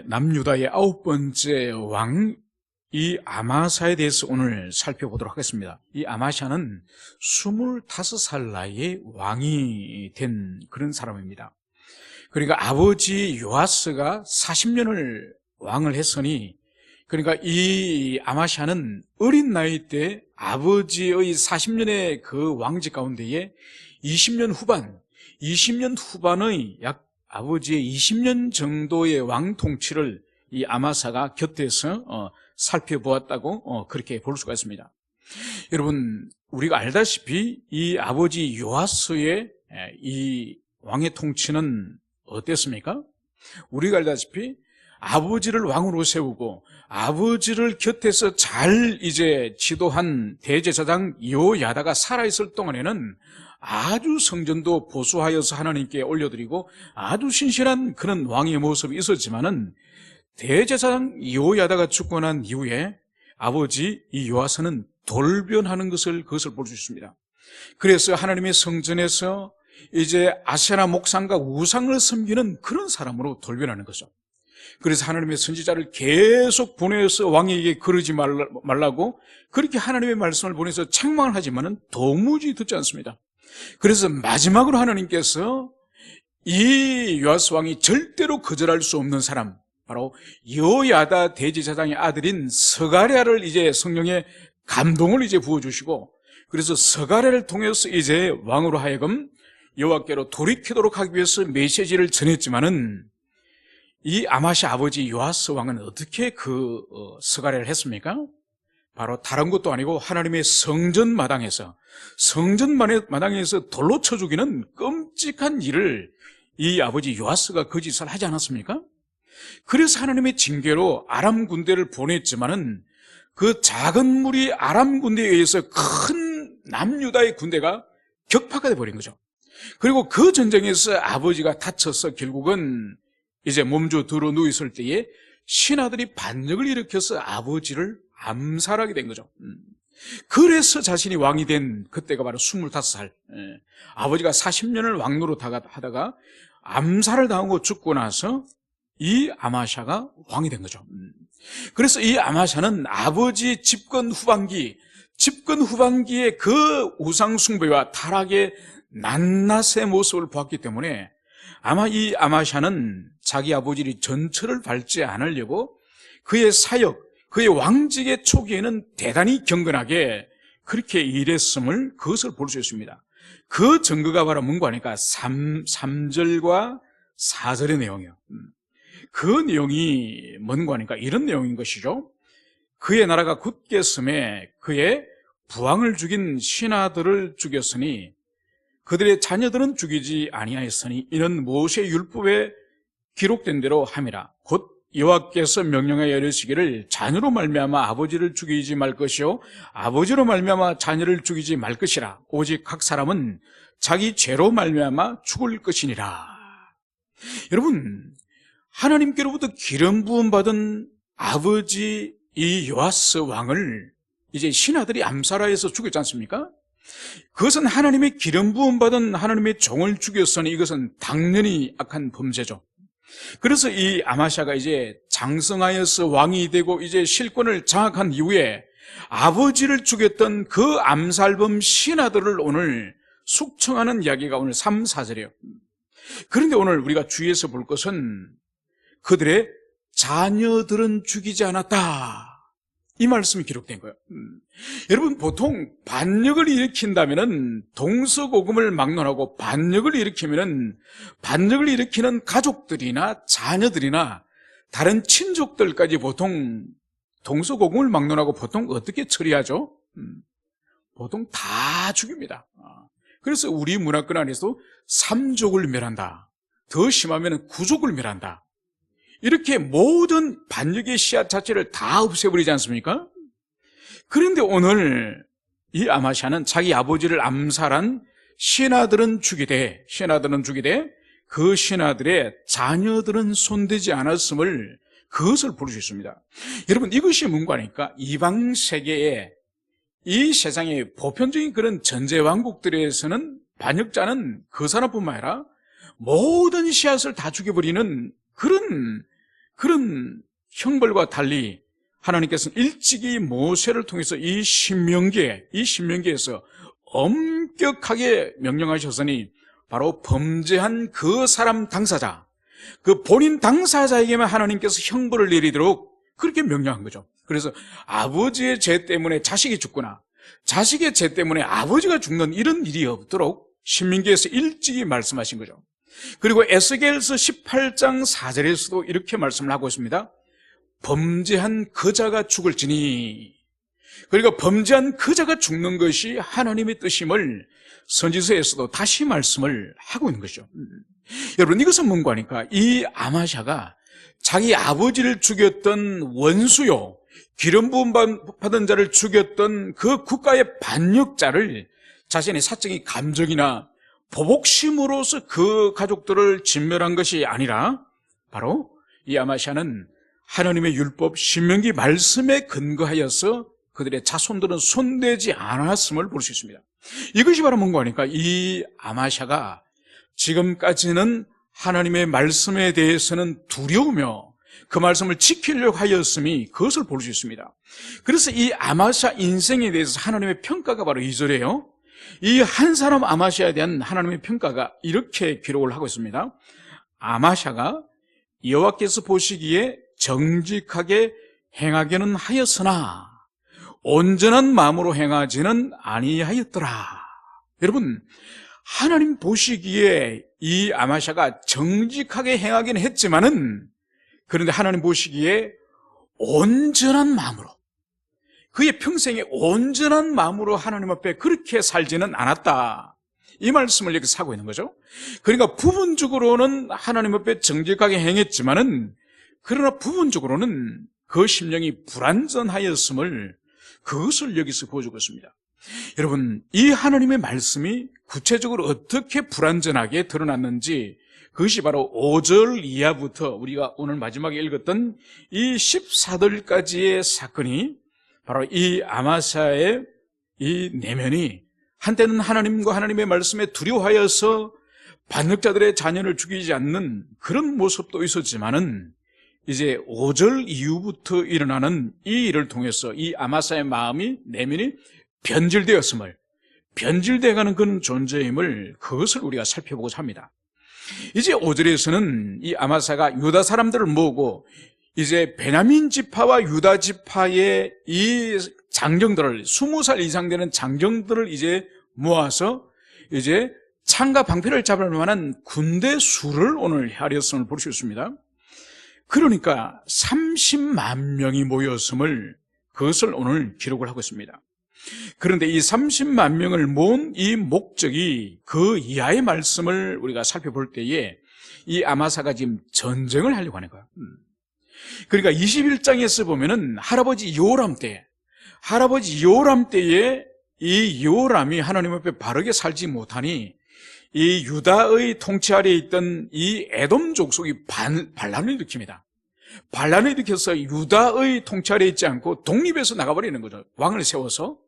남유다의 9번째 왕, 이 아마샤에 대해서 오늘 살펴보도록 하겠습니다. 이 아마샤는 25살 나이에 왕이 된 그런 사람입니다. 그러니까 아버지 요아스가 40년을 왕을 했으니, 그러니까 이 아마샤는 어린 나이 때 아버지의 40년의 그 왕직 가운데에 20년 후반의 약 아버지의 20년 정도의 왕 통치를 이 아마샤가 곁에서 살펴보았다고 그렇게 볼 수가 있습니다. 여러분, 우리가 알다시피 이 아버지 요아스의 이 왕의 통치는 어땠습니까? 우리가 알다시피 아버지를 왕으로 세우고 아버지를 곁에서 잘 이제 지도한 대제사장 여호야다가 살아있을 동안에는 아주 성전도 보수하여서 하나님께 올려드리고 아주 신실한 그런 왕의 모습이 있었지만은, 대제사장 여호야다가 죽고 난 이후에 아버지 이 요아스는 돌변하는 그것을 볼 수 있습니다. 그래서 하나님의 성전에서 이제 아세라 목상과 우상을 섬기는 그런 사람으로 돌변하는 거죠. 그래서 하나님의 선지자를 계속 보내서 왕에게 그러지 말라고 그렇게 하나님의 말씀을 보내서 책망을 하지만은 도무지 듣지 않습니다. 그래서 마지막으로 하나님께서 이 요아스 왕이 절대로 거절할 수 없는 사람, 바로 여호야다 대제사장의 아들인 스가랴를 이제 성령의 감동을 이제 부어주시고, 그래서 스가랴를 통해서 이제 왕으로 하여금 여호와께로 돌이키도록 하기 위해서 메시지를 전했지만은, 이 아마샤 아버지 요아스 왕은 어떻게 스가랴를 했습니까? 바로 다른 것도 아니고 하나님의 성전 마당에서 돌로 쳐 죽이는 끔찍한 일을 이 아버지 요아스가 거짓을 하지 않았습니까? 그래서 하나님의 징계로 아람 군대를 보냈지만은, 그 작은 무리 아람 군대에 의해서 큰 남유다의 군대가 격파가 돼버린 거죠. 그리고 그 전쟁에서 아버지가 다쳐서 결국은 이제 몸져 들어 누워있을 때에 신하들이 반역을 일으켜서 아버지를 암살하게 된 거죠. 그래서 자신이 왕이 된 그때가 바로 25살. 아버지가 40년을 왕노릇 하다가 암살을 당하고 죽고 나서 이 아마샤가 왕이 된 거죠. 그래서 이 아마샤는 아버지 집권 후반기에 그 우상 숭배와 타락의 낱낱의 모습을 보았기 때문에 아마 이 아마샤는 자기 아버지의 전철을 밟지 않으려고 그의 사역, 그의 왕직의 초기에는 대단히 경건하게 그렇게 일했음을, 그것을 볼 수 있습니다. 그 증거가 바로 뭔가 하니까 3절과 4절의 내용이에요. 그 내용이 뭔가 하니까 이런 내용인 것이죠. 그의 나라가 굳게 섬에 그의 부왕을 죽인 신하들을 죽였으니 그들의 자녀들은 죽이지 아니하였으니 이는 모세 율법에 기록된 대로 함이라. 곧 여호와께서 명령하여 이르시기를 자녀로 말미암아 아버지를 죽이지 말 것이요 아버지로 말미암아 자녀를 죽이지 말 것이라. 오직 각 사람은 자기 죄로 말미암아 죽을 것이니라. 여러분, 하나님께로부터 기름 부음 받은 아버지 이 요아스 왕을 이제 신하들이 암살하여서 죽였지 않습니까? 그것은 하나님의 기름 부음 받은 하나님의 종을 죽였으니 이것은 당연히 악한 범죄죠. 그래서 이 아마샤가 이제 장성하여서 왕이 되고 이제 실권을 장악한 이후에 아버지를 죽였던 그 암살범 신하들을 오늘 숙청하는 이야기가 오늘 3, 4절이에요. 그런데 오늘 우리가 주의해서 볼 것은 그들의 자녀들은 죽이지 않았다, 이 말씀이 기록된 거예요. 여러분, 보통 반역을 일으킨다면은 동서고금을 막론하고 반역을 일으키는 가족들이나 자녀들이나 다른 친족들까지 보통 동서고금을 막론하고 보통 어떻게 처리하죠? 보통 다 죽입니다. 그래서 우리 문화권 안에서 3족을 멸한다, 더 심하면 9족을 멸한다, 이렇게 모든 반역의 씨앗 자체를 다 없애버리지 않습니까? 그런데 오늘 이 아마샤는 자기 아버지를 암살한 신하들은 죽이되 그 신하들의 자녀들은 손대지 않았음을, 그것을 볼 수 있습니다. 여러분, 이것이 뭔가 하니까 이방 세계에, 이 세상의 보편적인 그런 전제 왕국들에서는 반역자는 그 사람뿐만 아니라 모든 씨앗을 다 죽여버리는 그런 그런 형벌과 달리 하나님께서는 일찍이 모세를 통해서 이 신명기에서 엄격하게 명령하셨으니 바로 범죄한 그 사람 당사자, 그 본인 당사자에게만 하나님께서 형벌을 내리도록 그렇게 명령한 거죠. 그래서 아버지의 죄 때문에 자식이 죽거나 자식의 죄 때문에 아버지가 죽는 이런 일이 없도록 신명기에서 일찍이 말씀하신 거죠. 그리고 에스겔서 18장 4절에서도 이렇게 말씀을 하고 있습니다. 범죄한 그자가 죽을지니. 그러니까 범죄한 그자가 죽는 것이 하나님의 뜻임을 선지서에서도 다시 말씀을 하고 있는 것이죠. 여러분, 이것은 뭔가 하니까 이 아마샤가 자기 아버지를 죽였던 원수요, 기름 부음 받은 자를 죽였던 그 국가의 반역자를 자신의 사적인 감정이나 보복심으로서 그 가족들을 진멸한 것이 아니라 바로 이 아마샤는 하나님의 율법 신명기 말씀에 근거하여서 그들의 자손들은 손대지 않았음을 볼 수 있습니다. 이것이 바로 뭔가 하니까 이 아마샤가 지금까지는 하나님의 말씀에 대해서는 두려우며 그 말씀을 지키려고 하였음이 그것을 볼 수 있습니다. 그래서 이 아마샤 인생에 대해서 하나님의 평가가 바로 2절이에요. 이 한 사람 아마샤에 대한 하나님의 평가가 이렇게 기록을 하고 있습니다. 아마샤가 여호와께서 보시기에 정직하게 행하기는 하였으나 온전한 마음으로 행하지는 아니하였더라. 여러분, 하나님 보시기에 이 아마샤가 정직하게 행하긴 했지만은 그런데 하나님 보시기에 온전한 마음으로, 그의 평생에 온전한 마음으로 하나님 앞에 그렇게 살지는 않았다. 이 말씀을 여기서 하고 있는 거죠. 그러니까 부분적으로는 하나님 앞에 정직하게 행했지만은 그러나 부분적으로는 그 심령이 불완전하였음을 그것을 여기서 보여주고 있습니다. 여러분, 이 하나님의 말씀이 구체적으로 어떻게 불완전하게 드러났는지 그것이 바로 5절 이하부터 우리가 오늘 마지막에 읽었던 이 14절까지의 사건이 바로 이 아마샤의 이 내면이 한때는 하나님과 하나님의 말씀에 두려워하여서 반역자들의 자녀를 죽이지 않는 그런 모습도 있었지만은 이제 5절 이후부터 일어나는 이 일을 통해서 이 아마사의 마음이, 내면이 변질되었음을, 변질되어가는 그런 존재임을 그것을 우리가 살펴보고자 합니다. 이제 5절에서는 이 아마사가 유다 사람들을 모으고 이제 베냐민 지파와 유다 지파의 이 장정들을, 20살 이상 되는 장정들을 이제 모아서 이제 창과 방패를 잡을 만한 군대 수를 오늘 헤아렸음을 볼 수 있습니다. 그러니까 30만 명이 모였음을 그것을 오늘 기록을 하고 있습니다. 그런데 이 30만 명을 모은 이 목적이 그 이하의 말씀을 우리가 살펴볼 때에 이 아마사가 지금 전쟁을 하려고 하는 거예요. 그러니까 21장에서 보면은 할아버지 요람 때에 이 요람이 하나님 앞에 바르게 살지 못하니 이 유다의 통치 아래에 있던 이 에돔 족속이 반란을 일으킵니다. 반란을 일으켜서 유다의 통치 아래에 있지 않고 독립해서 나가버리는 거죠. 왕을 세워서.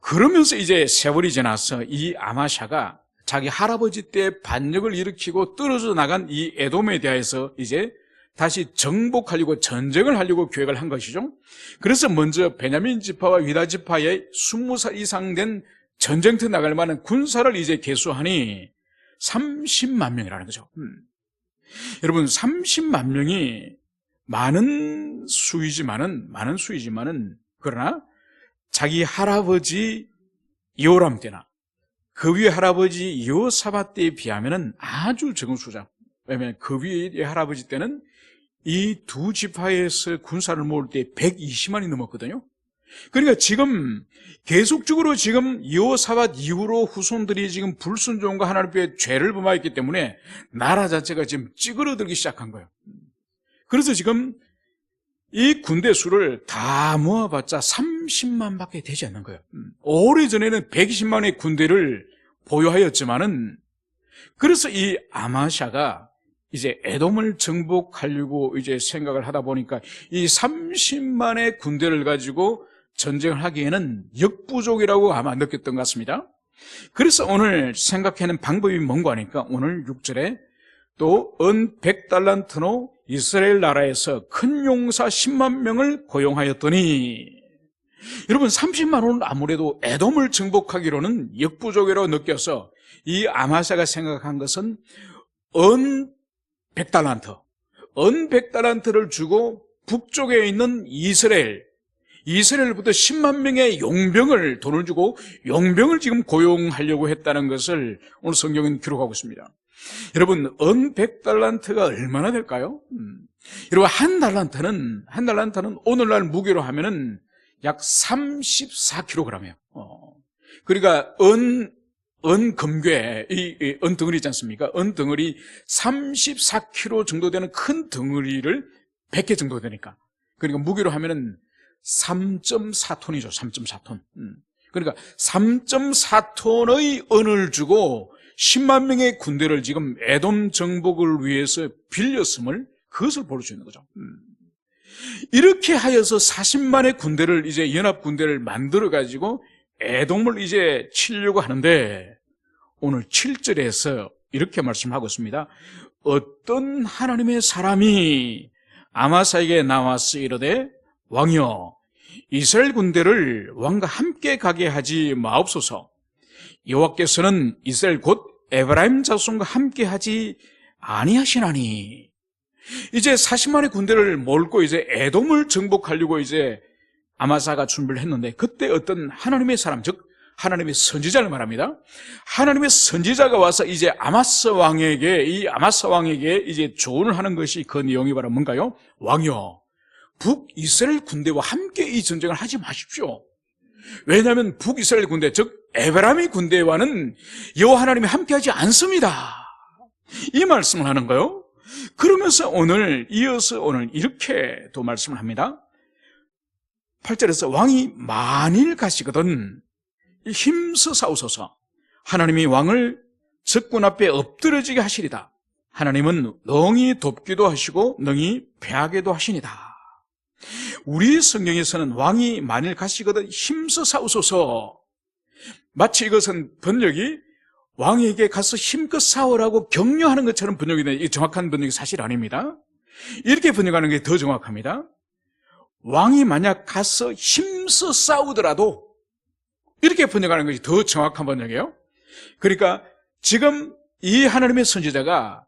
그러면서 이제 세월이 지나서 이 아마샤가 자기 할아버지 때 반역을 일으키고 떨어져 나간 이 에돔에 대해서 이제 다시 정복하려고 전쟁을 하려고 계획을 한 것이죠. 그래서 먼저 베냐민 지파와 유다 지파의 20살 이상 된 전쟁터 나갈 만한 군사를 이제 개수하니 30만 명이라는 거죠. 여러분, 30만 명이 많은 수이지만은 그러나 자기 할아버지 요람 때나 그 위에 할아버지 여호사밧 때에 비하면은 아주 적은 수죠. 왜냐하면 그 위에 할아버지 때는 이 두 지파에서 군사를 모을 때 120만이 넘었거든요. 그러니까 지금 계속적으로 지금 여호사밧 이후로 후손들이 지금 불순종과 하나님 앞에 죄를 범하였기 때문에 나라 자체가 지금 찌그러들기 시작한 거예요. 그래서 지금 이 군대 수를 다 모아봤자 30만밖에 되지 않는 거예요. 오래전에는 120만의 군대를 보유하였지만은, 그래서 이 아마샤가 이제 에돔을 정복하려고 이제 생각을 하다 보니까 이 30만의 군대를 가지고 전쟁을 하기에는 역부족이라고 아마 느꼈던 것 같습니다. 그래서 오늘 생각하는 방법이 뭔가 하니까 오늘 6절에 또 은 100달란트로 이스라엘 나라에서 큰 용사 10만 명을 고용하였더니, 여러분 30만 원은 아무래도 에돔을 정복하기로는 역부족이라고 느껴서 이 아마샤가 생각한 것은 은 100달란트, 은 100달란트를 주고 북쪽에 있는 이스라엘부터 10만 명의 용병을 돈을 주고 용병을 지금 고용하려고 했다는 것을 오늘 성경은 기록하고 있습니다. 여러분, 은 100달란트가 얼마나 될까요? 여러분, 한 달란트는 오늘날 무게로 하면은 약 34kg이에요. 그러니까 은 금괴, 이 은 덩어리 있지 않습니까? 은 덩어리 34kg 정도 되는 큰 덩어리를 100개 정도 되니까. 그러니까 무게로 하면은 3.4톤이죠. 3.4톤. 그러니까 3.4톤의 은을 주고 10만 명의 군대를 지금 에돔 정복을 위해서 빌렸음을 그것을 볼 수 있는 거죠. 이렇게 하여서 40만의 군대를 이제 연합 군대를 만들어 가지고 에돔을 이제 치려고 하는데 오늘 7절에서 이렇게 말씀하고 있습니다. 어떤 하나님의 사람이 아마사에게 나와서 이르되 왕이여 이스라엘 군대를 왕과 함께 가게 하지 마옵소서. 여호와께서는 이스라엘 곧 에브라임 자손과 함께 하지 아니하시나니. 이제 40만의 군대를 몰고 이제 에돔을 정복하려고 이제 아마사가 준비를 했는데 그때 어떤 하나님의 사람, 즉 하나님의 선지자를 말합니다. 하나님의 선지자가 와서 이제 아마사 왕에게 이제 조언을 하는 것이 그 내용이 바로 뭔가요? 왕이여 북이스라엘 군대와 함께 이 전쟁을 하지 마십시오. 왜냐하면 북이스라엘 군대, 즉 에브라임의 군대와는 여호와 하나님이 함께하지 않습니다. 이 말씀을 하는 거예요. 그러면서 이어서 오늘 이렇게 또 말씀을 합니다. 8절에서 왕이 만일 가시거든 힘써 싸우소서. 하나님이 왕을 적군 앞에 엎드러지게 하시리다. 하나님은 능히 돕기도 하시고 능히 패하게도 하시니다. 우리 성경에서는 왕이 만일 가시거든 힘써 싸우소서. 마치 이것은 번역이 왕에게 가서 힘껏 싸우라고 격려하는 것처럼 번역이 되는, 이 정확한 번역이 사실 아닙니다. 이렇게 번역하는 게 더 정확합니다. 왕이 만약 가서 힘써 싸우더라도, 이렇게 번역하는 것이 더 정확한 번역이에요. 그러니까 지금 이 하나님의 선지자가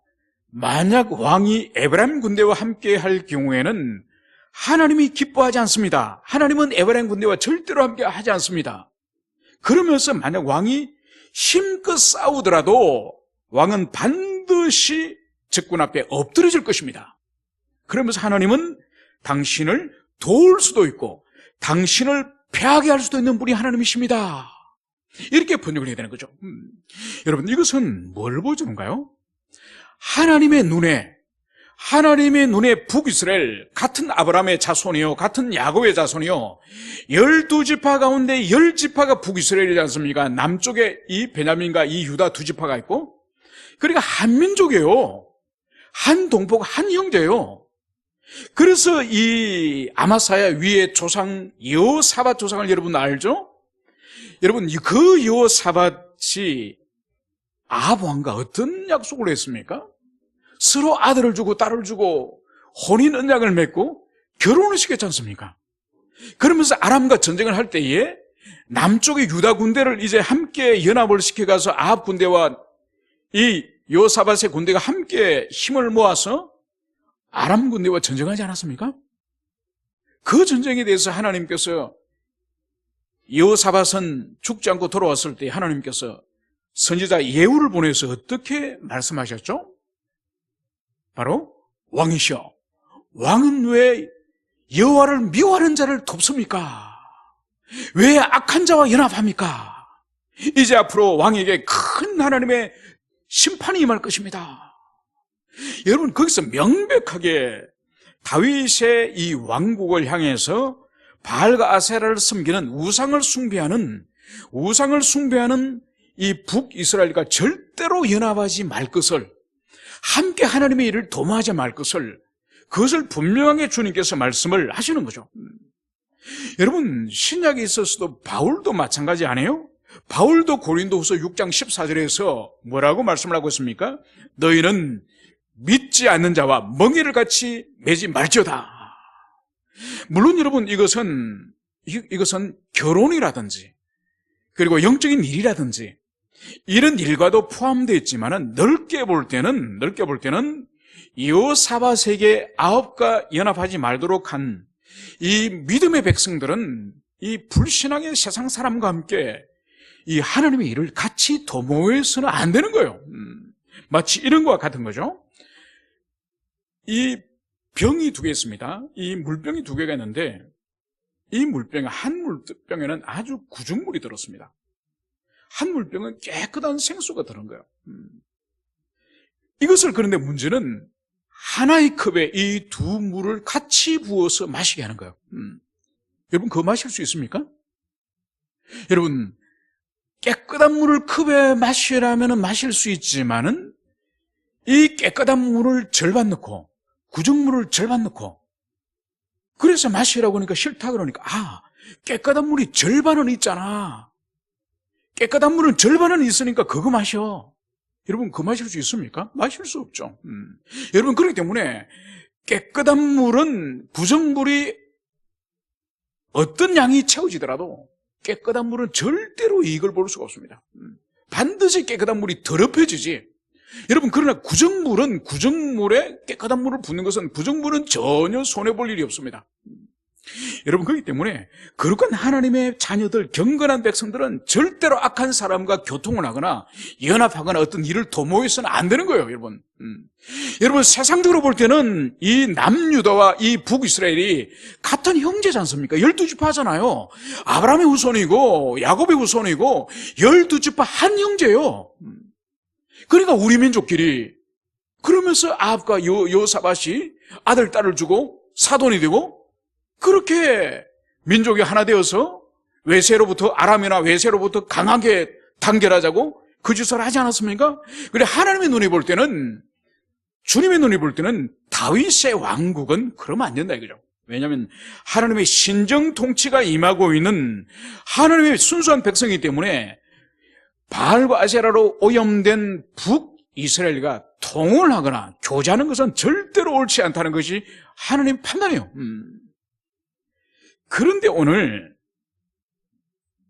만약 왕이 에브라임 군대와 함께 할 경우에는 하나님이 기뻐하지 않습니다. 하나님은 에브라임 군대와 절대로 함께 하지 않습니다. 그러면서 만약 왕이 힘껏 싸우더라도 왕은 반드시 적군 앞에 엎드러질 것입니다. 그러면서 하나님은 당신을 도울 수도 있고 당신을 패하게 할 수도 있는 분이 하나님이십니다. 이렇게 번역을 해야 되는 거죠. 여러분, 이것은 뭘 보여주는가요? 하나님의 눈에 북이스라엘, 같은 아브라함의 자손이요, 같은 야곱의 자손이요, 12지파 가운데 10지파가 북이스라엘이지 않습니까? 남쪽에 이 베냐민과 이 유다 2지파가 있고, 그러니까 한 민족이에요. 한 동포가 한 형제예요. 그래서 이 아마사야 위에 조상 여호사밧 조상을 여러분 알죠? 여러분, 그 여호사밧이 아합 왕과 어떤 약속을 했습니까? 서로 아들을 주고 딸을 주고 혼인 언약을 맺고 결혼을 시켰지 않습니까? 그러면서 아람과 전쟁을 할 때에 남쪽의 유다 군대를 이제 함께 연합을 시켜가서 아합 군대와 이 여호사밧의 군대가 함께 힘을 모아서 아람 군대와 전쟁하지 않았습니까? 그 전쟁에 대해서 하나님께서 여호사밧은 죽지 않고 돌아왔을 때 하나님께서 선지자 예후를 보내서 어떻게 말씀하셨죠? 바로 왕이시여, 왕은 왜 여호와를 미워하는 자를 돕습니까? 왜 악한 자와 연합합니까? 이제 앞으로 왕에게 큰 하나님의 심판이 임할 것입니다. 여러분, 거기서 명백하게 다윗의 이 왕국을 향해서 바알과 아세라를 섬기는 우상을 숭배하는 이 북이스라엘과 절대로 연합하지 말 것을, 함께 하나님의 일을 도모하지 말 것을, 그것을 분명하게 주님께서 말씀을 하시는 거죠. 여러분, 신약에 있어서도 바울도 마찬가지 아니에요? 바울도 고린도후서 6장 14절에서 뭐라고 말씀을 하고 있습니까? 너희는 믿지 않는 자와 멍에를 같이 매지 말지어다. 물론 여러분, 이것은 결혼이라든지 그리고 영적인 일이라든지 이런 일과도 포함되어 있지만은 넓게 볼 때는 여호사밧에게 아합과 연합하지 말도록 한 이 믿음의 백성들은 이 불신앙의 세상 사람과 함께 이 하나님의 일을 같이 도모해서는 안 되는 거예요. 마치 이런 것과 같은 거죠. 이 병이 두 개 있습니다. 이 물병이 두 개가 있는데 이 물병에 한 물병에는 아주 구중물이 들었습니다. 한 물병은 깨끗한 생수가 들은 거예요. 이것을 그런데 문제는 하나의 컵에 이 두 물을 같이 부어서 마시게 하는 거예요. 여러분, 그거 마실 수 있습니까? 여러분, 깨끗한 물을 컵에 마시라면 마실 수 있지만은 이 깨끗한 물을 절반 넣고 구정물을 절반 넣고 그래서 마시라고 하니까 싫다 그러니까 깨끗한 물이 절반은 있잖아. 깨끗한 물은 절반은 있으니까 그거 마셔. 여러분, 그거 마실 수 있습니까? 마실 수 없죠. 여러분, 그렇기 때문에 깨끗한 물은 구정물이 어떤 양이 채워지더라도 깨끗한 물은 절대로 이익을 볼 수가 없습니다. 반드시 깨끗한 물이 더럽혀지지. 여러분, 그러나 구정물에 깨끗한 물을 붓는 것은 구정물은 전혀 손해볼 일이 없습니다. 여러분, 그렇기 때문에 거룩한 하나님의 자녀들, 경건한 백성들은 절대로 악한 사람과 교통을 하거나 연합하거나 어떤 일을 도모해서는 안 되는 거예요, 여러분. 여러분, 세상적으로 볼 때는 이 남유다와 이 북이스라엘이 같은 형제지 않습니까? 12지파잖아요. 아브라함의 후손이고 야곱의 후손이고 12지파 한 형제예요. 그러니까 우리 민족끼리 그러면서 아합과 여호사밧이 아들, 딸을 주고 사돈이 되고 그렇게 민족이 하나 되어서 외세로부터 아람이나 외세로부터 강하게 단결하자고 그 짓을 하지 않았습니까? 그래, 하나님의 눈이 볼 때는, 주님의 눈이 볼 때는 다윗의 왕국은 그러면 안 된다 이거죠. 왜냐하면 하나님의 신정 통치가 임하고 있는 하나님의 순수한 백성이기 때문에 바알과 아세라로 오염된 북이스라엘과 통을 하거나 교제하는 것은 절대로 옳지 않다는 것이 하나님 판단이에요. 그런데 오늘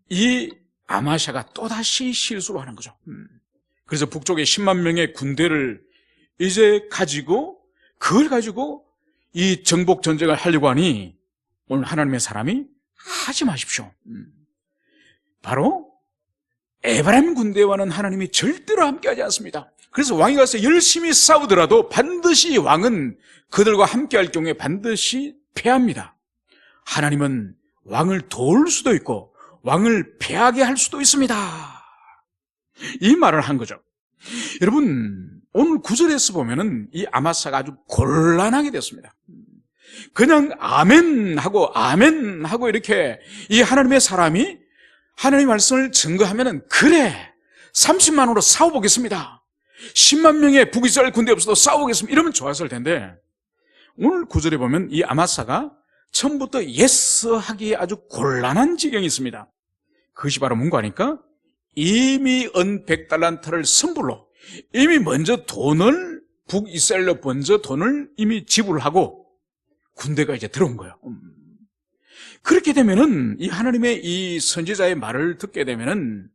이 아마샤가 또다시 실수를 하는 거죠. 그래서 북쪽에 10만 명의 군대를 이제 가지고 그걸 가지고 이 정복 전쟁을 하려고 하니 오늘 하나님의 사람이 하지 마십시오. 바로 에브라임 군대와는 하나님이 절대로 함께하지 않습니다. 그래서 왕이 가서 열심히 싸우더라도 반드시 왕은 그들과 함께할 경우에 반드시 패합니다. 하나님은 왕을 도울 수도 있고 왕을 패하게 할 수도 있습니다. 이 말을 한 거죠. 여러분, 오늘 9절에서 보면은 이 아마사가 아주 곤란하게 됐습니다. 그냥 아멘하고 이렇게 이 하나님의 사람이 하나님의 말씀을 증거하면은 그래 30만으로 싸워보겠습니다. 10만 명의 북이스라엘 군대 없어도 싸워보겠습니다. 이러면 좋았을 텐데 오늘 9절에 보면 이 아마사가 처음부터 예스 하기에 아주 곤란한 지경이 있습니다. 그것이 바로 뭔가 하니까 이미 은 100달란트를 선불로 이미 먼저 북이스라엘로 먼저 돈을 이미 지불하고 군대가 이제 들어온 거예요. 그렇게 되면은 이 하나님의 이 선지자의 말을 듣게 되면은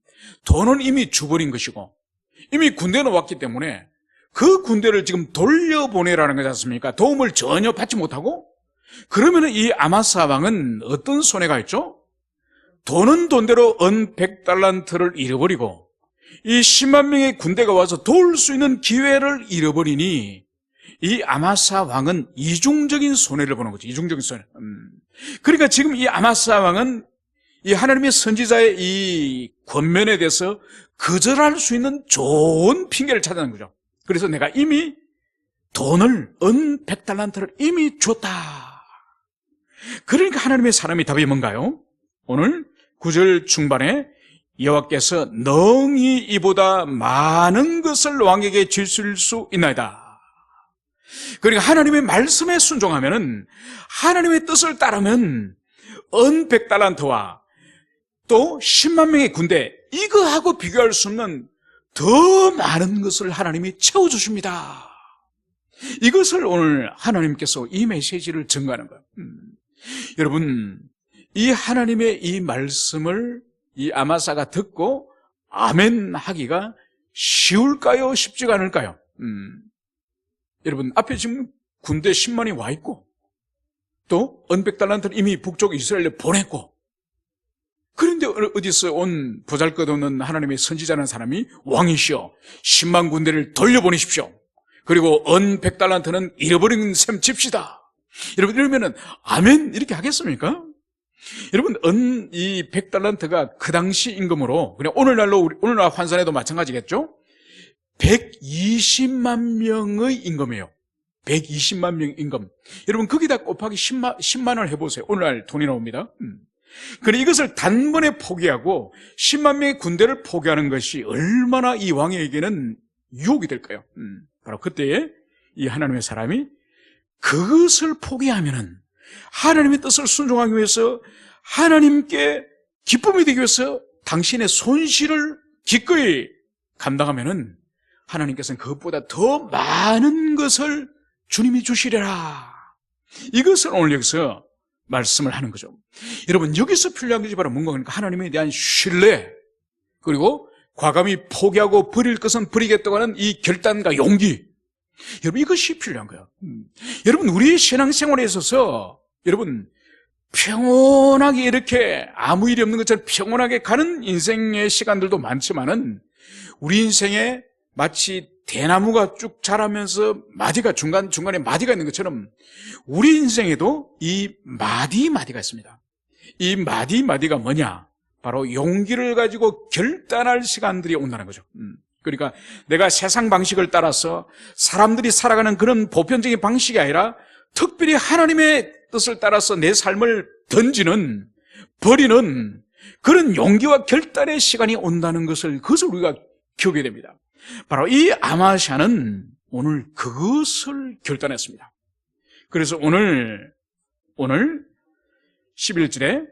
돈은 이미 주버린 것이고 이미 군대는 왔기 때문에 그 군대를 지금 돌려보내라는 거지 않습니까? 도움을 전혀 받지 못하고 그러면은 이 아마사 왕은 어떤 손해가 있죠? 돈은 돈대로 은 100달란트를 잃어버리고 이 10만 명의 군대가 와서 도울 수 있는 기회를 잃어버리니 이 아마사 왕은 이중적인 손해를 보는 거죠. 이중적인 손해. 그러니까 지금 이 아마사 왕은 이 하나님의 선지자의 이 권면에 대해서 거절할 수 있는 좋은 핑계를 찾아낸 거죠. 그래서 내가 이미 돈을 은 100달란트를 이미 줬다. 그러니까 하나님의 사람이 답이 뭔가요? 오늘 9절 중반에 여호와께서 능히 이보다 많은 것을 왕에게 주실 수 있나이다. 그러니까 하나님의 말씀에 순종하면은 하나님의 뜻을 따르면 은 100달란트와 또 10만 명의 군대 이거하고 비교할 수 없는 더 많은 것을 하나님이 채워주십니다. 이것을 오늘 하나님께서 이 메시지를 전가하는 거예요. 여러분, 이 하나님의 이 말씀을 이 아마사가 듣고 아멘 하기가 쉬울까요? 쉽지가 않을까요? 여러분, 앞에 지금 군대 10만이 와 있고 또 은백달란트를 이미 북쪽 이스라엘에 보냈고, 그런데 어디서 온 보잘것없는 하나님의 선지자라는 사람이 왕이시여 10만 군대를 돌려보내십시오. 그리고 은 100달란트는 잃어버린 셈 칩시다. 여러분, 이러면은 아멘 이렇게 하겠습니까? 여러분, 이 100달란트가 그 당시 임금으로, 그냥 오늘날 환산해도 마찬가지겠죠? 120만 명의 임금이에요. 120만 명 임금. 여러분, 거기다 곱하기 10만을 해보세요. 오늘날 돈이 나옵니다. 그런데 이것을 단번에 포기하고 10만 명의 군대를 포기하는 것이 얼마나 이 왕에게는 유혹이 될까요? 바로 그때에 이 하나님의 사람이 그것을 포기하면은 하나님의 뜻을 순종하기 위해서, 하나님께 기쁨이 되기 위해서 당신의 손실을 기꺼이 감당하면은 하나님께서는 그것보다 더 많은 것을 주님이 주시리라. 이것을 오늘 여기서 말씀을 하는 거죠. 여러분, 여기서 필요한 것이 바로 뭔가 그러니까 하나님에 대한 신뢰, 그리고 과감히 포기하고 버릴 것은 버리겠다고 하는 이 결단과 용기. 여러분, 이것이 필요한 거예요. 여러분, 우리의 신앙생활에 있어서 여러분 평온하게 이렇게 아무 일이 없는 것처럼 평온하게 가는 인생의 시간들도 많지만은, 우리 인생에 마치 대나무가 쭉 자라면서 마디가 중간에 마디가 있는 것처럼 우리 인생에도 이 마디가 있습니다. 이 마디가 뭐냐? 바로 용기를 가지고 결단할 시간들이 온다는 거죠. 그러니까 내가 세상 방식을 따라서 사람들이 살아가는 그런 보편적인 방식이 아니라 특별히 하나님의 뜻을 따라서 내 삶을 던지는, 버리는 그런 용기와 결단의 시간이 온다는 그것을 우리가 기억해야 됩니다. 바로 이 아마샤는 오늘 그것을 결단했습니다. 그래서 오늘 11절에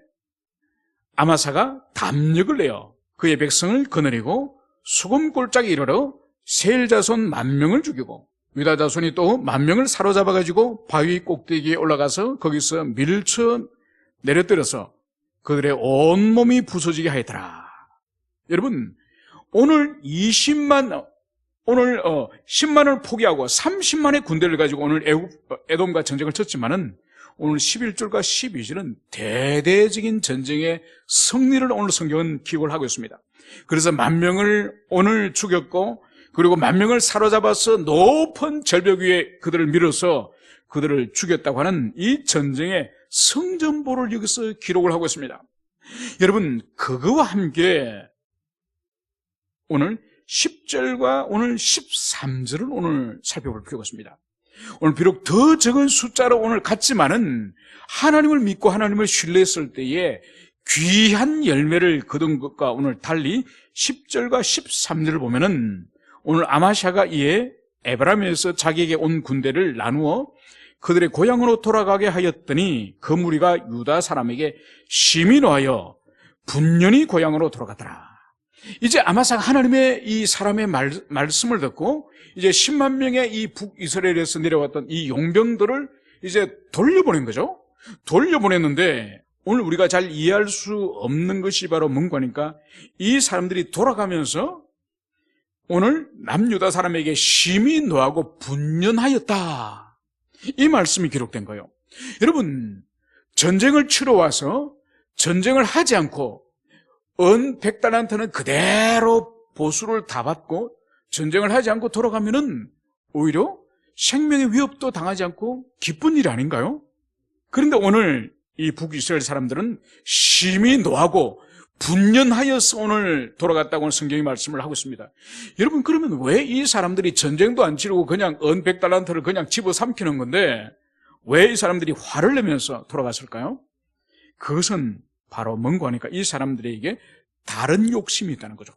아마사가 담력을 내어 그의 백성을 거느리고 수금 골짜기에 이르러 세일 자손 10,000명을 죽이고 유다 자손이 또 10,000명을 사로잡아가지고 바위 꼭대기에 올라가서 거기서 밀쳐 내려뜨려서 그들의 온몸이 부서지게 하였더라. 여러분, 오늘 10만을 포기하고 30만의 군대를 가지고 오늘 에돔과 전쟁을 쳤지만은 오늘 11절과 12절은 대대적인 전쟁의 승리를 오늘 성경은 기록을 하고 있습니다. 그래서 10,000명을 오늘 죽였고, 그리고 10,000명을 사로잡아서 높은 절벽 위에 그들을 밀어서 그들을 죽였다고 하는 이 전쟁의 성전보를 여기서 기록을 하고 있습니다. 여러분, 그거와 함께 오늘 10절과 오늘 13절을 오늘 살펴볼 필요가 있습니다. 오늘 비록 더 적은 숫자로 오늘 같지만은 하나님을 믿고 하나님을 신뢰했을 때에 귀한 열매를 거둔 것과 오늘 달리 10절과 13절을 보면은 오늘 아마샤가 이에 에브라임에서 자기에게 온 군대를 나누어 그들의 고향으로 돌아가게 하였더니 그 무리가 유다 사람에게 심히 노하여 분연히 고향으로 돌아가더라. 이제 아마사가 하나님의 이 사람의 말씀을 듣고 이제 10만 명의 이 북이스라엘에서 내려왔던 이 용병들을 이제 돌려보낸 거죠. 돌려보냈는데 오늘 우리가 잘 이해할 수 없는 것이 바로 뭔가 하니까 이 사람들이 돌아가면서 오늘 남유다 사람에게 심히 노하고 분연하였다. 이 말씀이 기록된 거예요. 여러분, 전쟁을 치러 와서 전쟁을 하지 않고 은 100달란트는 그대로 보수를 다 받고 전쟁을 하지 않고 돌아가면은 오히려 생명의 위협도 당하지 않고 기쁜 일이 아닌가요? 그런데 오늘 이 북이스라엘 사람들은 심히 노하고 분연하여서 오늘 돌아갔다고 성경이 말씀을 하고 있습니다. 여러분, 그러면 왜 이 사람들이 전쟁도 안 치르고 그냥 은 100달란트를 그냥 집어삼키는 건데 왜 이 사람들이 화를 내면서 돌아갔을까요? 그것은 바로 뭔가 하니까 이 사람들에게 다른 욕심이 있다는 거죠.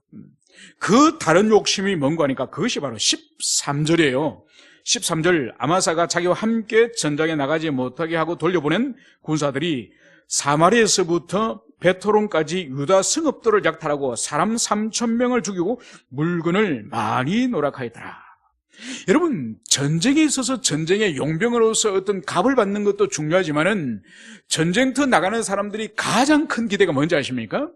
그 다른 욕심이 뭔가 하니까 그것이 바로 13절이에요. 13절, 아마사가 자기와 함께 전장에 나가지 못하게 하고 돌려보낸 군사들이 사마리에서부터 베토론까지 유다 성읍들을 약탈하고 사람 3,000명을 죽이고 물건을 많이 노락하였더라. 여러분, 전쟁에 있어서 전쟁의 용병으로서 어떤 값을 받는 것도 중요하지만은 전쟁터 나가는 사람들이 가장 큰 기대가 뭔지 아십니까?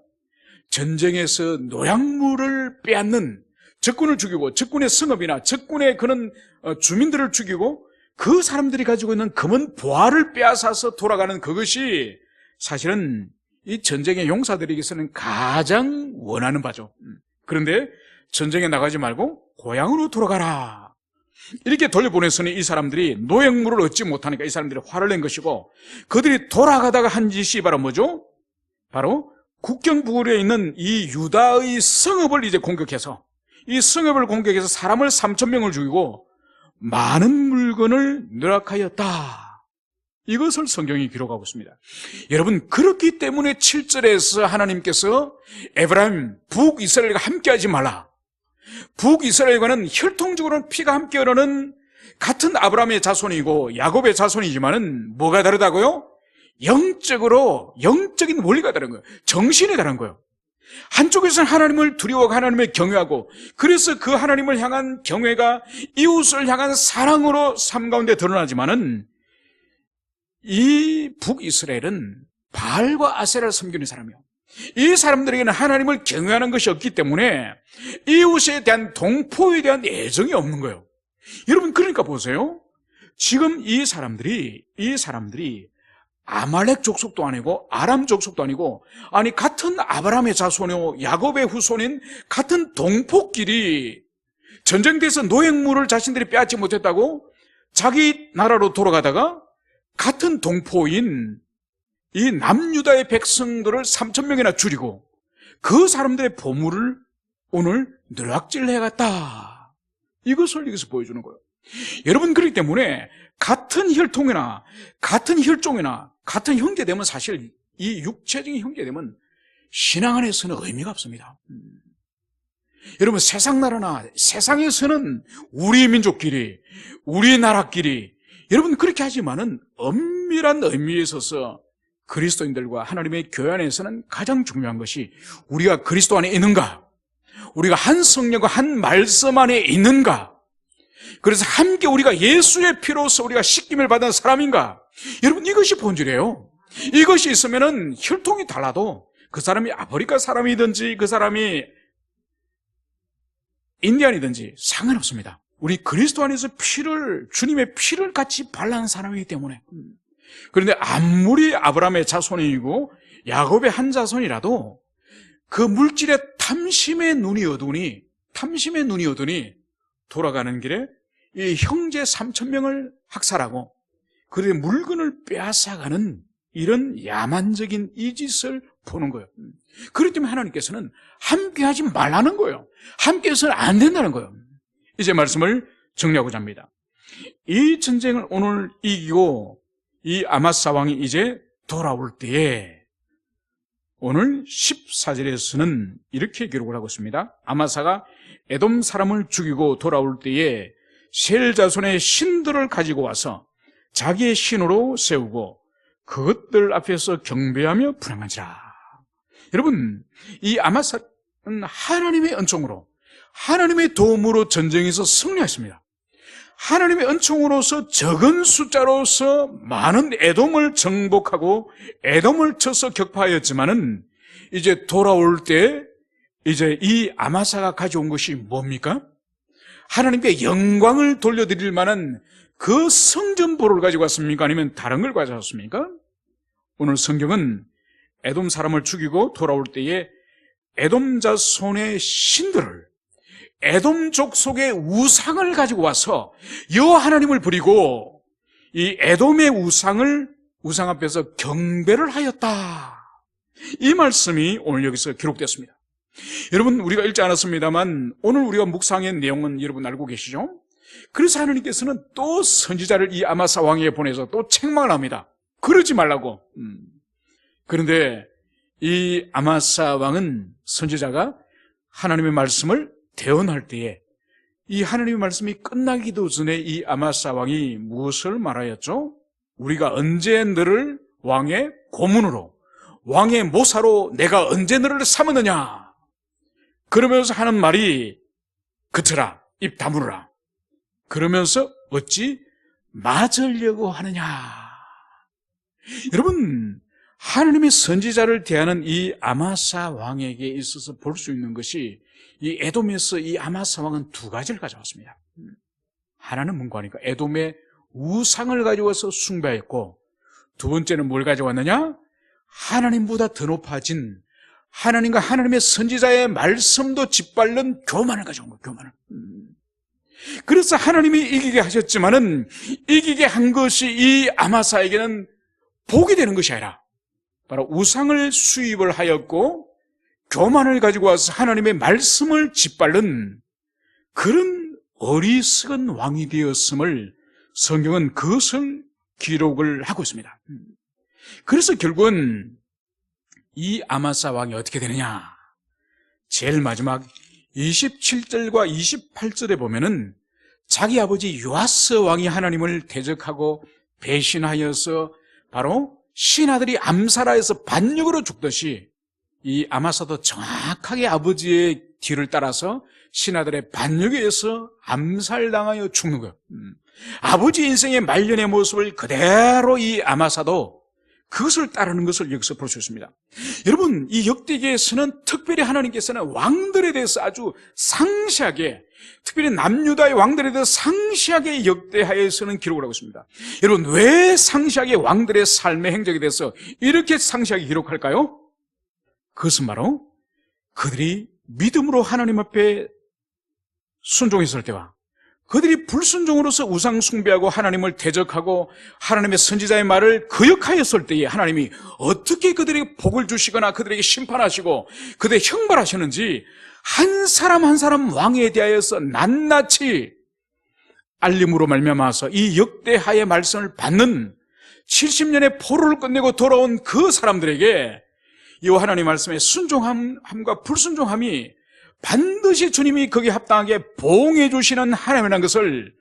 전쟁에서 노약물을 빼앗는, 적군을 죽이고 적군의 성읍이나 적군의 그런 주민들을 죽이고 그 사람들이 가지고 있는 금은 보화를 빼앗아서 돌아가는 그것이 사실은 이 전쟁의 용사들에게서는 가장 원하는 바죠. 그런데 전쟁에 나가지 말고 고향으로 돌아가라, 이렇게 돌려보내서는 이 사람들이 노획물을 얻지 못하니까 이 사람들이 화를 낸 것이고, 그들이 돌아가다가 한 짓이 바로 뭐죠? 바로 국경 부근에 있는 이 유다의 성읍을 이제 공격해서, 이 성읍을 공격해서 사람을 3,000명을 죽이고 많은 물건을 누락하였다. 이것을 성경이 기록하고 있습니다. 여러분, 그렇기 때문에 7절에서 하나님께서 에브라임, 북이스라엘과 함께하지 말라. 북이스라엘과는 혈통적으로는 피가 함께 흐르는 같은 아브라함의 자손이고 야곱의 자손이지만은 뭐가 다르다고요? 영적인 원리가 다른 거예요. 정신이 다른 거예요. 한쪽에서는 하나님을 두려워하고 하나님을 경외하고, 그래서 그 하나님을 향한 경외가 이웃을 향한 사랑으로 삶 가운데 드러나지만은 이 북이스라엘은 바알과 아세라를 섬기는 사람이에요. 이 사람들에게는 하나님을 경외하는 것이 없기 때문에 이웃에 대한 동포에 대한 애정이 없는 거예요. 여러분, 그러니까 보세요. 지금 이 사람들이 아말렉 족속도 아니고 아람 족속도 아니고, 아니 같은 아브라함의 자손이요 야곱의 후손인 같은 동포끼리 전쟁에서 노획물을 자신들이 빼앗지 못했다고 자기 나라로 돌아가다가 같은 동포인 이 남유다의 백성들을 3,000명이나 줄이고 그 사람들의 보물을 오늘 누락질해갔다. 이것을 여기서 보여주는 거예요. 여러분, 그렇기 때문에 같은 혈통이나 같은 혈종이나 같은 형제되면 사실 이 육체적인 형제되면 신앙 안에서는 의미가 없습니다. 여러분, 세상 나라나 세상에서는 우리 민족끼리, 우리 나라끼리, 여러분 그렇게 하지만은 엄밀한 의미에 있어서 그리스도인들과 하나님의 교회 안에서는 가장 중요한 것이 우리가 그리스도 안에 있는가, 우리가 한 성령과 한 말씀 안에 있는가, 그래서 함께 우리가 예수의 피로서 우리가 씻김을 받은 사람인가. 여러분, 이것이 본질이에요. 이것이 있으면은 혈통이 달라도 그 사람이 아프리카 사람이든지 그 사람이 인디안이든지 상관없습니다. 우리 그리스도 안에서 주님의 피를 같이 발라는 사람이기 때문에. 그런데 아무리 아브라함의 자손이고 야곱의 한 자손이라도 그 물질의 탐심의 눈이 어두니 돌아가는 길에 이 형제 3,000명을 학살하고 그들의 물건을 빼앗아가는 이런 야만적인 이 짓을 보는 거예요. 그렇기 때문에 하나님께서는 함께하지 말라는 거예요. 함께해서는 안 된다는 거예요. 이제 말씀을 정리하고자 합니다. 이 전쟁을 오늘 이기고 이 아마사 왕이 이제 돌아올 때에 오늘 14절에서는 이렇게 기록을 하고 있습니다. 아마사가 에돔 사람을 죽이고 돌아올 때에 셀 자손의 신들을 가지고 와서 자기의 신으로 세우고 그것들 앞에서 경배하며 분향한지라. 여러분, 이 아마사는 하나님의 은총으로, 하나님의 도움으로 전쟁에서 승리했습니다. 하나님의 은총으로서 적은 숫자로서 많은 에돔을 정복하고 에돔을 쳐서 격파하였지만은 이제 돌아올 때 이제 이 아마사가 가져온 것이 뭡니까? 하나님께 영광을 돌려드릴 만한 그 성전보를 가지고 왔습니까? 아니면 다른 걸 가져왔습니까? 오늘 성경은 에돔 사람을 죽이고 돌아올 때에 에돔 자손의 신들을, 에돔 족속의 우상을 가지고 와서 여호와 하나님을 부리고 이 에돔의 우상 앞에서 경배를 하였다. 이 말씀이 오늘 여기서 기록됐습니다. 여러분, 우리가 읽지 않았습니다만 오늘 우리가 묵상한 내용은 여러분 알고 계시죠? 그래서 하나님께서는 또 선지자를 이 아마사 왕에게 보내서 또 책망을 합니다. 그러지 말라고. 그런데 이 아마사 왕은, 선지자가 하나님의 말씀을 대언할 때에 이 하나님의 말씀이 끝나기도 전에 이 아마사 왕이 무엇을 말하였죠? 우리가 언제 너를 왕의 고문으로, 왕의 모사로 내가 언제 너를 삼았느냐? 그러면서 하는 말이 그쳐라, 입 다물어라. 그러면서 어찌 맞으려고 하느냐. 여러분, 하나님의 선지자를 대하는 이 아마사 왕에게 있어서 볼 수 있는 것이, 이 에돔에서 이 아마사 왕은 두 가지를 가져왔습니다. 하나는 뭔가 하니까 에돔의 우상을 가져와서 숭배했고, 두 번째는 뭘 가져왔느냐? 하나님보다 더 높아진 하나님과 하나님의 선지자의 말씀도 짓밟는 교만을 가져온 거예요. 교만을. 그래서 하나님이 이기게 하셨지만은, 이기게 한 것이 이 아마사에게는 복이 되는 것이 아니라 바로 우상을 수입을 하였고 교만을 가지고 와서 하나님의 말씀을 짓밟는 그런 어리석은 왕이 되었음을 성경은 그것을 기록을 하고 있습니다. 그래서 결국은 이 아마사 왕이 어떻게 되느냐, 제일 마지막 27절과 28절에 보면은 자기 아버지 요아스 왕이 하나님을 대적하고 배신하여서 바로 신하들이 암살하여서 반역으로 죽듯이 이 아마사도 정확하게 아버지의 뒤를 따라서 신하들의 반역에 의해서 암살당하여 죽는 거예요. 아버지 인생의 말년의 모습을 그대로 이 아마사도 그것을 따르는 것을 여기서 볼 수 있습니다. 여러분, 이 역대기에서는 특별히 하나님께서는 왕들에 대해서 아주 상세하게, 특별히 남유다의 왕들에 대해서 상세하게 역대하에서는 기록을 하고 있습니다. 여러분, 왜 상세하게 왕들의 삶의 행적에 대해서 이렇게 상세하게 기록할까요? 그것은 바로 그들이 믿음으로 하나님 앞에 순종했을 때와 그들이 불순종으로서 우상 숭배하고 하나님을 대적하고 하나님의 선지자의 말을 거역하였을 때에 하나님이 어떻게 그들에게 복을 주시거나 그들에게 심판하시고 그들에게 형벌하셨는지 한 사람 한 사람 왕에 대하여서 낱낱이 알림으로 말미암아서 이 역대하의 말씀을 받는 70년의 포로를 끝내고 돌아온 그 사람들에게 이 하나님의 말씀에 순종함과 불순종함이 반드시 주님이 거기에 합당하게 보응해 주시는 하나님이라는 것을,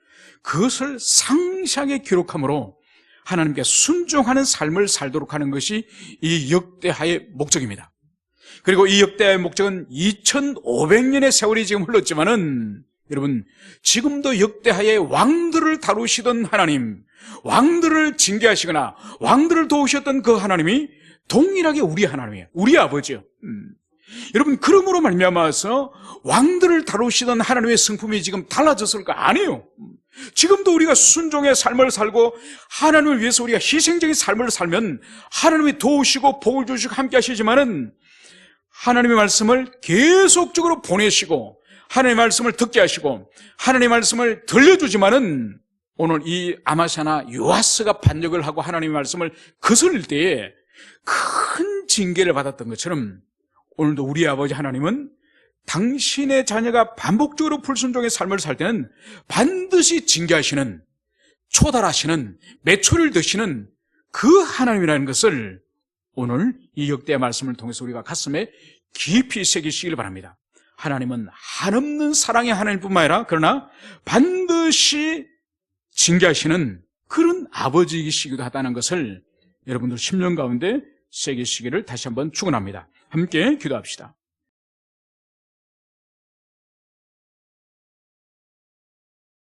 그것을 상세하게 기록함으로 하나님께 순종하는 삶을 살도록 하는 것이 이 역대하의 목적입니다. 그리고 이 역대하의 목적은 2500년의 세월이 지금 흘렀지만은 여러분, 지금도 역대하의 왕들을 다루시던 하나님, 왕들을 징계하시거나 왕들을 도우셨던 그 하나님이 동일하게 우리 하나님이에요. 우리 아버지요. 여러분, 그러므로 말미암아서 왕들을 다루시던 하나님의 성품이 지금 달라졌을까? 아니에요. 지금도 우리가 순종의 삶을 살고 하나님을 위해서 우리가 희생적인 삶을 살면 하나님이 도우시고 복을 주시고 함께 하시지만은 하나님의 말씀을 계속적으로 보내시고 하나님의 말씀을 듣게 하시고 하나님의 말씀을 들려주지만은 오늘 이 아마샤나 요아스가 반역을 하고 하나님의 말씀을 거슬릴 때에 큰 징계를 받았던 것처럼 오늘도 우리 아버지 하나님은 당신의 자녀가 반복적으로 불순종의 삶을 살 때는 반드시 징계하시는, 초달하시는, 매초를 드시는 그 하나님이라는 것을 오늘 이 역대의 말씀을 통해서 우리가 가슴에 깊이 새기시길 바랍니다. 하나님은 한없는 사랑의 하나님뿐만 아니라 그러나 반드시 징계하시는 그런 아버지이시기도 하다는 것을 여러분들 10년 가운데 새기시기를 다시 한번 축원합니다. 함께 기도합시다.